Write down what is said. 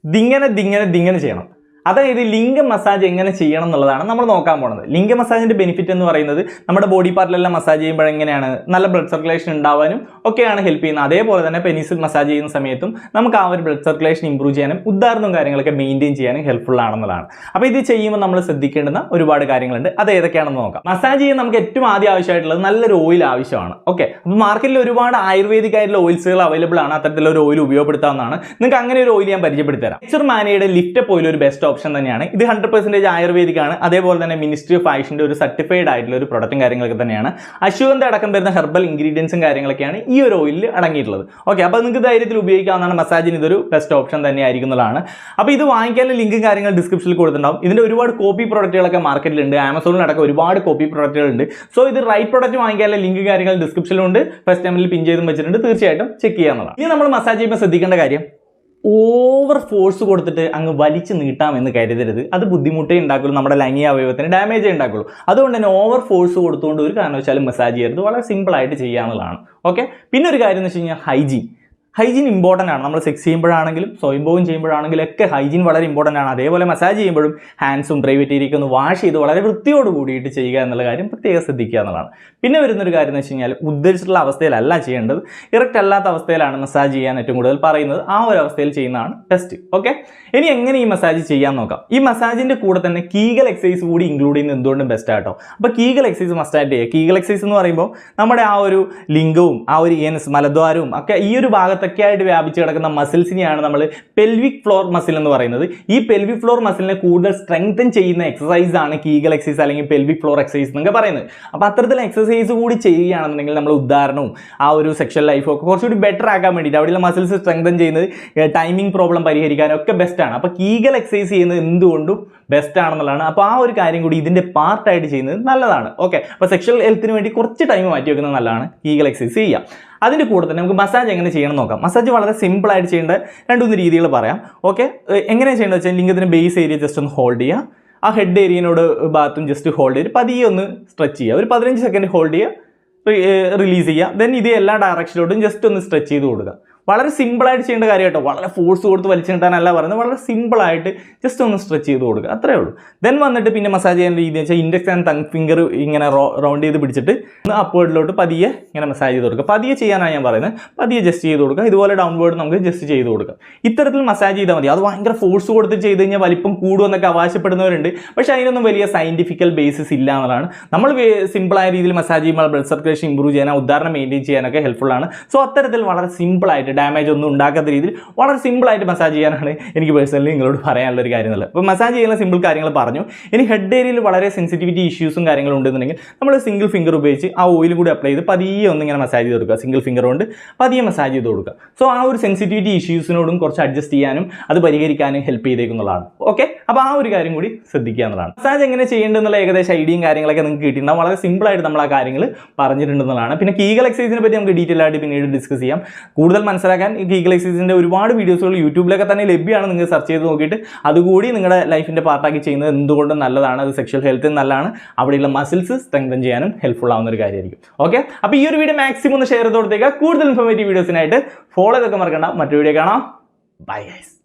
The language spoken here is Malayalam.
ഇതിങ്ങനെ ചെയ്യണം. അതായത് ലിംഗ മസാജ് എങ്ങനെ ചെയ്യണം എന്നുള്ളതാണ് നമ്മൾ നോക്കാൻ പോകുന്നത്. ലിംഗ മസാജിന്റെ ബെനിഫിറ്റ് എന്ന് പറയുന്നത് നമ്മുടെ ബോഡി പാർട്ടിലെല്ലാം മസാജ് ചെയ്യുമ്പോൾ എങ്ങനെയാണ് നല്ല ബ്ലഡ് സർക്കുലേഷൻ ഉണ്ടാവാനും ഒക്കെയാണ് ഹെൽപ്പ് ചെയ്യുന്നത്. അതേപോലെ തന്നെ പെനിസിൽ മസാജ് ചെയ്യുന്ന സമയത്തും നമുക്ക് ആ ഒരു ബ്ലഡ് സർക്കുലേഷൻ ഇംപ്രൂവ് ചെയ്യാനും ഉദാഹരണവും കാര്യങ്ങളൊക്കെ മെയിൻറ്റെയിൻ ചെയ്യാനും ഹെൽപ്ഫുൾ ആണെന്നുള്ളതാണ്. അപ്പോൾ ഇത് ചെയ്യുമ്പോൾ നമ്മൾ ശ്രദ്ധിക്കേണ്ടുന്ന ഒരുപാട് കാര്യങ്ങളുണ്ട്. അത് ഏതൊക്കെയാണെന്ന് നോക്കാം. മസാജ് ചെയ്യാൻ നമുക്ക് ഏറ്റവും ആദ്യം ആവശ്യമായിട്ടുള്ളത് നല്ലൊരു ഓയിൽ ആവശ്യമാണ്. ഓക്കെ, അപ്പോൾ മാർക്കറ്റിൽ ഒരുപാട് ആയുർവേദിക് ആയിട്ടുള്ള ഓയിൽസുകൾ അവൈലബിൾ ആണ്. അത്തരത്തിലുള്ള ഒരു ഓയിൽ ഉപയോഗപ്പെടുത്താവുന്നതാണ്. നിങ്ങൾക്ക് അങ്ങനെ ഒരു ഓയിൽ ഞാൻ പരിചയപ്പെടുത്തി തരാം. നേച്ചർ മാനയുടെ ലിഫ്റ്റപ്പ് ഓയിൽ ഒരു ബെസ്റ്റ് ഓപ്ഷൻ തന്നെയാണ്. ഇത് 100% ആയുർവേദിക് ആണ്. അതേപോലെ തന്നെ മിനിസ്ട്രി ഓഫ് ആയുഷിന്റെ ഒരു സർട്ടിഫൈഡ് ആയിട്ടുള്ള ഒരു പ്രൊഡക്റ്റും കാര്യങ്ങളൊക്കെ തന്നെയാണ്. അശ്വഗന്ധ അടക്കം വരുന്ന ഹെർബൽ ഇൻഗ്രീഡിയൻസും കാര്യങ്ങളൊക്കെയാണ് ഈ ഒരു ഓയിലിൽ അടങ്ങിയിട്ടുള്ളത്. ഓക്കെ, അപ്പോൾ നിങ്ങൾക്ക് ധൈര്യത്തിൽ ഉപയോഗിക്കാവുന്നതാണ്. മസാജിന് ഇതൊരു ബെസ്റ്റ് ഓപ്ഷൻ തന്നെ ആയിരിക്കുന്നതാണ്. അപ്പോൾ ഇത് വാങ്ങിക്കാനുള്ള ലിങ്കും കാര്യങ്ങൾ ഡിസ്ക്രിപ്ഷനിൽ കൊടുത്തിട്ടുണ്ടാവും. ഇതിന്റെ ഒരുപാട് കോപ്പി പ്രൊഡക്റ്റുകളൊക്കെ മാർക്കറ്റിലുണ്ട്. ആമസോണിലടക്കം ഒരുപാട് കോപ്പി പ്രൊഡക്റ്റുകളുണ്ട്. സോ ഇത് റൈറ്റ് പ്രൊഡക്റ്റ് വാങ്ങിക്കാനുള്ള ലിങ്ക് കാര്യങ്ങൾ ഡിസ്ക്രിപ്ഷനിലുണ്ട്. ഫസ്റ്റ് ടൈമിൽ പിൻ ചെയ്തും വെച്ചിട്ടുണ്ട്. തീർച്ചയായിട്ടും ചെക്ക് ചെയ്യാവുന്നതാണ്. ഇനി നമ്മൾ മസാജ് ചെയ്യുമ്പോൾ ശ്രദ്ധിക്കേണ്ട കാര്യം, ഓവർ ഫോഴ്സ് കൊടുത്തിട്ട് അങ്ങ് വലിച്ചു നീട്ടാമെന്ന് കരുതരുത്. അത് ബുദ്ധിമുട്ടേ ഉണ്ടാക്കുള്ളൂ, നമ്മുടെ ലൈംഗിക അവയവത്തിന് ഡാമേജേ ഉണ്ടാക്കുള്ളൂ. അതുകൊണ്ട് തന്നെ ഓവർ ഫോഴ്സ് കൊടുത്തുകൊണ്ട് ഒരു കാരണവശാലും മസാജ് ചെയ്യരുത്. വളരെ സിമ്പിളായിട്ട് ചെയ്യാവുന്നതാണ്. ഓക്കെ, പിന്നെ ഒരു കാര്യം എന്ന് വെച്ച് കഴിഞ്ഞാൽ ഹൈജീൻ ഇമ്പോർട്ടൻ്റ് ആണ്. നമ്മൾ സെക്സ് ചെയ്യുമ്പോഴാണെങ്കിലും സ്വയംഭോഗം ചെയ്യുമ്പോഴാണെങ്കിലും ഒക്കെ ഹൈജീൻ വളരെ ഇമ്പോർട്ടൻ്റ് ആണ്. അതേപോലെ മസാജ് ചെയ്യുമ്പോഴും ഹാൻഡ്സും പ്രൈവറ്റ് ഏരിയയൊക്കെ ഒന്ന് വാഷ് ചെയ്ത് വളരെ വൃത്തിയോട് കൂടിയിട്ട് ചെയ്യുക എന്നുള്ള കാര്യം പ്രത്യേകം ശ്രദ്ധിക്കുക എന്നുള്ളതാണ്. പിന്നെ വരുന്നൊരു കാര്യം എന്ന് വെച്ച് കഴിഞ്ഞാൽ ഉദ്ദേശിച്ചിട്ടുള്ള അവസ്ഥയിലല്ല ചെയ്യേണ്ടത്. ഇറക്റ്റ് അല്ലാത്ത അവസ്ഥയിലാണ് മസാജ് ചെയ്യാൻ ഏറ്റവും കൂടുതൽ പറയുന്നത്. ആ ഒരു അവസ്ഥയിൽ ചെയ്യുന്നതാണ് ബെസ്റ്റ്. ഓക്കെ, ഇനി എങ്ങനെ ഈ മസാജ് ചെയ്യാൻ നോക്കാം. ഈ മസാജിൻ്റെ കൂടെ തന്നെ കീഗൽ എക്സസൈസ് കൂടി ഇൻക്ലൂഡ് ചെയ്യുന്നത് എന്തുകൊണ്ടും ബെസ്റ്റ് ആട്ടോ. അപ്പോൾ കീഗൽ എക്സസൈസ് മസ്റ്റായിട്ട് ചെയ്യുക. കീഗൽ എക്സസൈസ് എന്ന് പറയുമ്പോൾ നമ്മുടെ ആ ഒരു ലിംഗവും ആ ഒരു മലദ്വാരവും ഒക്കെ ഈ ഒരു ഭാഗത്തൊക്കെ ആയിട്ട് വ്യാപിച്ച് കിടക്കുന്ന മസിൽസിനെയാണ് നമ്മൾ പെൽവിക് ഫ്ലോർ മസിൽ എന്ന് പറയുന്നത്. ഈ പെൽവിക് ഫ്ലോർ മസിലിനെ കൂടുതൽ സ്ട്രെങ്തൻ ചെയ്യുന്ന എക്സസൈസ് ആണ് കീഗൽ എക്സസൈസ് അല്ലെങ്കിൽ പെൽവിക് ഫ്ലോർ എക്സസൈസ് എന്നൊക്കെ പറയുന്നത്. അപ്പോൾ അത്തരത്തിലുള്ള എക്സസൈസ് കൂടി ചെയ്യുകയാണെന്നുണ്ടെങ്കിൽ നമ്മൾ ഉദാഹരണവും ആ ഒരു സെക്ഷൽ ലൈഫും ഒക്കെ കുറച്ചുകൂടി ബെറ്റർ ആക്കാൻ വേണ്ടിയിട്ട് അവിടെയുള്ള മസിൽസ് സ്ട്രെങ്തൻ ചെയ്യുന്നത് ടൈമിംഗ് പ്രോബ്ലം പരിഹരിക്കാനും ഒക്കെ ബെസ്റ്റ് ആണ്. അപ്പോൾ കീഗൽ എക്സസൈസ് ചെയ്യുന്നത് എന്തുകൊണ്ടും ബെസ്റ്റ് ആണെന്നുള്ളതാണ്. അപ്പോൾ ആ ഒരു കാര്യം കൂടി ഇതിൻ്റെ പാർട്ടായിട്ട് ചെയ്യുന്നത് നല്ലതാണ്. ഓക്കെ, അപ്പോൾ സെക്ഷൽ ഹെൽത്തിന് വേണ്ടി കുറച്ച് ടൈം മാറ്റി വെക്കുന്നത് നല്ലതാണ്. കീഗൽ എക്സസൈസ് ചെയ്യാം. അതിൻ്റെ കൂടെ തന്നെ നമുക്ക് മസാജ് എങ്ങനെ ചെയ്യണം നോക്കാം. മസാജ് വളരെ സിമ്പിളായിട്ട് ചെയ്യേണ്ട 2-3 രീതികൾ പറയാം. ഓക്കെ, എങ്ങനെ ചെയ്യേണ്ടത് വെച്ചാൽ ലിംഗത്തിന് ബേസ് ഏരിയ ജസ്റ്റ് ഒന്ന് ഹോൾഡ് ചെയ്യുക. ആ ഹെഡ് ഏരിയനോട് ഭാഗത്തും ജസ്റ്റ് ഹോൾഡ് ചെയ്ത് പതിയെ ഒന്ന് സ്ട്രെച്ച് ചെയ്യുക. ഒരു 15 സെക്കൻഡ് ഹോൾഡ് ചെയ്യുക, റിലീസ് ചെയ്യുക. ദെൻ ഇത് എല്ലാ ഡയറക്ഷനിലോട്ടും ജസ്റ്റ് ഒന്ന് സ്ട്രെച്ച് ചെയ്ത് കൊടുക്കുക. വളരെ സിമ്പിളായിട്ട് ചെയ്യേണ്ട കാര്യം കേട്ടോ. വളരെ ഫോഴ്സ് കൊടുത്ത് വലിച്ചു കിട്ടാനല്ല പറയുന്നത്. വളരെ സിമ്പിളായിട്ട് ജസ്റ്റ് ഒന്ന് സ്ട്രെച്ച് ചെയ്ത് കൊടുക്കുക, അത്രേ ഉള്ളൂ. ദെൻ വന്നിട്ട് പിന്നെ മസാജ് ചെയ്യുന്ന രീതി വെച്ചാൽ ഇൻഡെക്സ് ആൻഡ് തങ് ഫിംഗർ ഇങ്ങനെ റൗണ്ട് ചെയ്ത് പിടിച്ചിട്ട് അപ്വേർഡിലോട്ട് പതിയെ ഇങ്ങനെ മസാജ് ചെയ്ത് കൊടുക്കുക. പതിയെ ചെയ്യാനാണ് ഞാൻ പറയുന്നത്. പതിയെ ജസ്റ്റ് ചെയ്ത് കൊടുക്കുക. ഇതുപോലെ ഡൗൺവേർഡ് നമുക്ക് ജസ്റ്റ് ചെയ്ത് കൊടുക്കുക. ഇത്തരത്തിൽ മസാജ് ചെയ്താൽ മതി. അത് ഭയങ്കര ഫോഴ്സ് കൊടുത്ത് ചെയ്ത് കഴിഞ്ഞാൽ വലിപ്പം കൂടുമെന്നൊക്കെ അവകാശപ്പെടുന്നവരുണ്ട്. പക്ഷേ അതിനൊന്നും വലിയ സയൻറ്റിഫിക്കൽ ബേസിസ് ഇല്ല എന്നുള്ളതാണ്. നമ്മൾ സിമ്പിളായ രീതിയിൽ മസാജ് ചെയ്യുമ്പോൾ ബ്ലഡ് സർക്കുലേഷൻ ഇംപ്രൂവ് ചെയ്യാൻ ഉദാഹരണം മെയിൻറ്റെയിൻ ചെയ്യാനൊക്കെ ഹെൽപ്ഫുൾ ആണ്. സോ അത്തരത്തിൽ വളരെ സിമ്പിളായിട്ട് ഡാമേജ് ഒന്നും ഉണ്ടാക്കാത്ത രീതിയിൽ വളരെ സിമ്പിളായിട്ട് മസാജ് ചെയ്യാനാണ് എനിക്ക് പേഴ്സണലി നിങ്ങളോട് പറയാനുള്ള ഒരു കാര്യം എന്നുള്ളത്. അപ്പോൾ മസാജ് ചെയ്യുന്ന സിമ്പിൾ കാര്യങ്ങൾ പറഞ്ഞു. ഇനി ഹെഡ് ഏരിയയിൽ വളരെ സെൻസിറ്റിവിറ്റി ഇഷ്യൂസും കാര്യങ്ങളും ഉണ്ടെന്നുണ്ടെങ്കിൽ നമ്മൾ സിംഗിൾ ഫിംഗർ ഉപയോഗിച്ച് ആ ഓയിലും കൂടി അപ്ലൈ ചെയ്ത് പതിയെ ഒന്നിങ്ങനെ മസാജ് ചെയ്ത് കൊടുക്കുക. സിംഗിൾ ഫിംഗർ കൊണ്ട് പതിയെ മസാജ് ചെയ്ത് കൊടുക്കുക. സോ ആ ഒരു സെൻസിറ്റിവിറ്റി ഇഷ്യൂസിനോടും കുറച്ച് അഡ്ജസ്റ്റ് ചെയ്യാനും അത് പരിഹരിക്കാനും ഹെൽപ്പ് ചെയ്തേക്കുന്നുള്ളതാണ്. ഓക്കെ, അപ്പോൾ ആ ഒരു കാര്യം കൂടി ശ്രദ്ധിക്കുക എന്നുള്ളതാണ്. മസാജ് എങ്ങനെ ചെയ്യേണ്ടതെന്നുള്ള ഏകദേശം ഐഡിയയും കാര്യങ്ങളൊക്കെ നിങ്ങൾക്ക് കിട്ടിയിട്ടുണ്ടാവും. വളരെ സിമ്പിളായിട്ട് നമ്മൾ ആ കാര്യങ്ങൾ പറഞ്ഞിട്ടുണ്ടെന്നുള്ളതാണ്. പിന്നെ കീഗൽ എക്സസൈസിനെ പറ്റി നമുക്ക് ഡീറ്റെയിൽ ആയിട്ട് പിന്നീട് ഡിസ്കസ് ചെയ്യാം. കൂടുതൽ മനസ്സിലാക്കാൻ കീഗൽ എക്സസൈസിൻ്റെ ഒരുപാട് വീഡിയോസുകൾ യൂട്യൂബിലൊക്കെ തന്നെ ലഭ്യമാണ്. നിങ്ങൾ സെർച്ച് ചെയ്ത് നോക്കിയിട്ട് അതുകൂടി നിങ്ങളുടെ ലൈഫിൻ്റെ പാർട്ടാക്കി ചെയ്യുന്നത് എന്തുകൊണ്ടും നല്ലതാണ്. അത് സെക്ഷൽ ഹെൽത്തിന് നല്ലതാണ്. അവിടെയുള്ള മസിൽസ് സ്ട്രെങ്തൻ ചെയ്യാനും ഹെൽപ്ഫുൾ ആവുന്ന ഒരു കാര്യമായിരിക്കും. ഓക്കെ, അപ്പോൾ ഈ ഒരു വീഡിയോ മാക്സിമം ഒന്ന് ഷെയർ ചെയ്ത് കൊടുത്തേക്കുക. കൂടുതൽ ഇൻഫോർമേറ്റീവ് വീഡിയോസിനായിട്ട് ഫോളോ ചെയ്തൊക്കെ മറക്കണ്ട. മറ്റൊരു വീഡിയോ കാണാം. Bye guys.